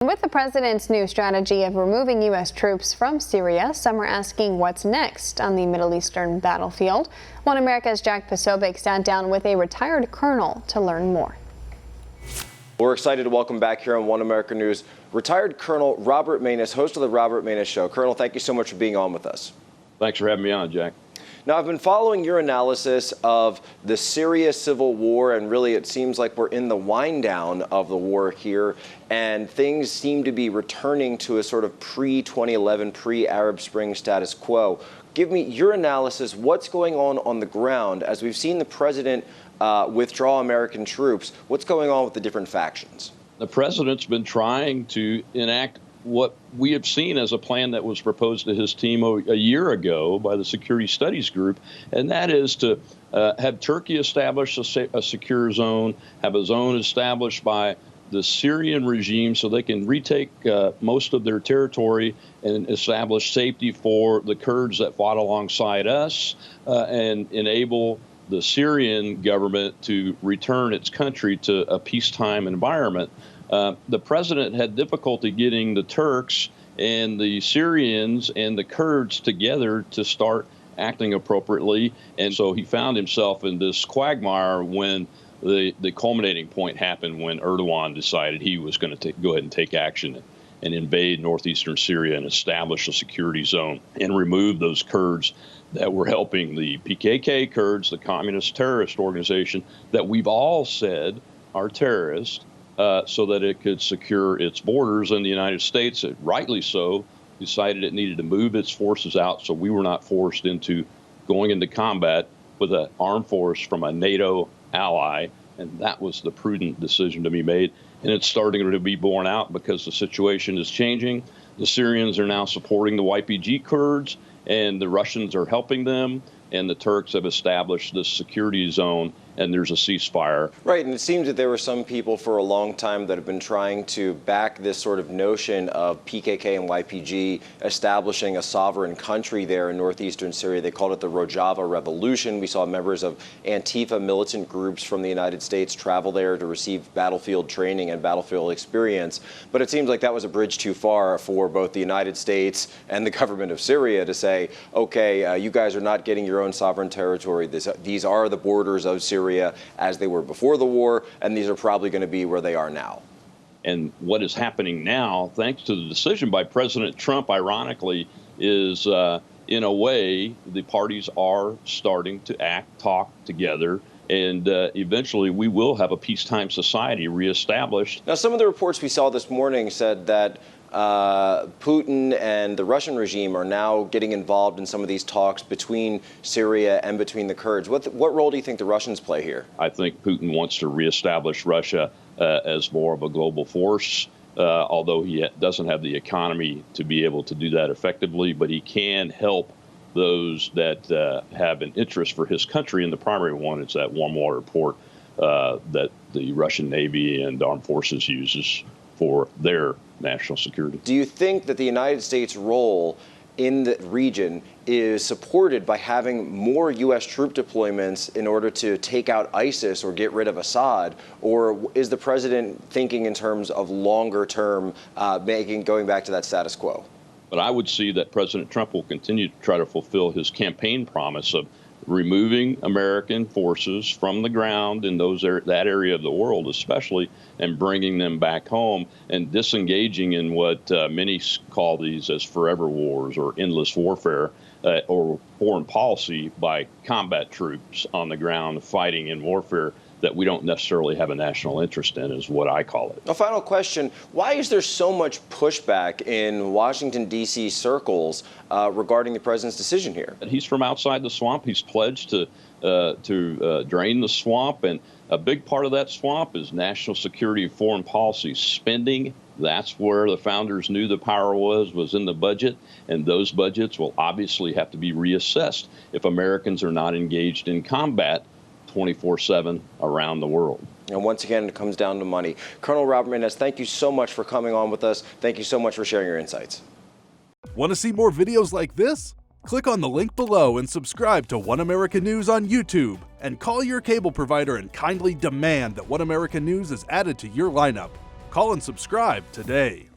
With the president's new strategy of removing U.S. troops from Syria, some are asking what's next on the Middle Eastern battlefield. One America's Jack Posobiec sat down with a retired colonel to learn more. We're excited to welcome back here on One America News retired Colonel Robert Maness, host of the Robert Maness Show. Colonel, thank you so much for being on with us. Thanks for having me on, Jack. Now, I've been following your analysis of the Syria civil war, and really it seems like we're in the wind down of the war here, and things seem to be returning to a sort of pre-2011, pre-Arab Spring status quo. Give me your analysis. What's going on the ground as we've seen the president withdraw American troops? What's going on with the different factions? The president's been trying to enact what we have seen as a plan that was proposed to his team a year ago by the Security Studies Group, and that is to have Turkey establish a secure zone, have a zone established by the Syrian regime so they can retake most of their territory and establish safety for the Kurds that fought alongside us, and enable the Syrian government to return its country to a peacetime environment. The president had difficulty getting the Turks and the Syrians and the Kurds together to start acting appropriately. And so he found himself in this quagmire when the culminating point happened when Erdogan decided he was going to go ahead and take action and invade northeastern Syria and establish a security zone and remove those Kurds that were helping the PKK Kurds, the communist terrorist organization that we've all said are terrorists, so that it could secure its borders. And the United States, rightly so, decided it needed to move its forces out so we were not forced into going into combat with an armed force from a NATO ally. And that was the prudent decision to be made. And it's starting to be borne out because the situation is changing. The Syrians are now supporting the YPG Kurds, and the Russians are helping them, and the Turks have established this security zone, and there's a ceasefire. Right, and it seems that there were some people for a long time that have been trying to back this sort of notion of PKK and YPG establishing a sovereign country there in northeastern Syria. They called it the Rojava Revolution. We saw members of Antifa militant groups from the United States travel there to receive battlefield training and battlefield experience. But it seems like that was a bridge too far for both the United States and the government of Syria to say, okay, you guys are not getting your own sovereign territory. These are the borders of Syria as they were before the war, and these are probably going to be where they are now. And what is happening now, thanks to the decision by President Trump, ironically, is in a way the parties are starting to talk together, and eventually we will have a peacetime society reestablished. Now, some of the reports we saw this morning said that Putin and the Russian regime are now getting involved in some of these talks between Syria and between the Kurds. What role do you think the Russians play here? I think Putin wants to reestablish Russia as more of a global force, although he doesn't have the economy to be able to do that effectively, but he can help those that have an interest for his country, and the primary one is that warm water port that the Russian Navy and armed forces uses for their national security. Do you think that the United States' role in the region is supported by having more U.S. troop deployments in order to take out ISIS or get rid of Assad? Or is the president thinking in terms of longer term, going back to that status quo? But I would see that President Trump will continue to try to fulfill his campaign promise of removing American forces from the ground in that area of the world especially, and bringing them back home and disengaging in what many call these as forever wars or endless warfare or foreign policy by combat troops on the ground fighting in warfare that we don't necessarily have a national interest in, is what I call it. A final question. Why is there so much pushback in Washington, D.C. circles regarding the president's decision here? He's from outside the swamp. He's pledged to drain the swamp, and a big part of that swamp is national security and foreign policy spending. That's where the founders knew the power was in the budget, and those budgets will obviously have to be reassessed if Americans are not engaged in combat 24/7 around the world. And once again, it comes down to money. Colonel Robert Maness, thank you so much for coming on with us. Thank you so much for sharing your insights. Want to see more videos like this? Click on the link below and subscribe to One America News on YouTube. And call your cable provider and kindly demand that One America News is added to your lineup. Call and subscribe today.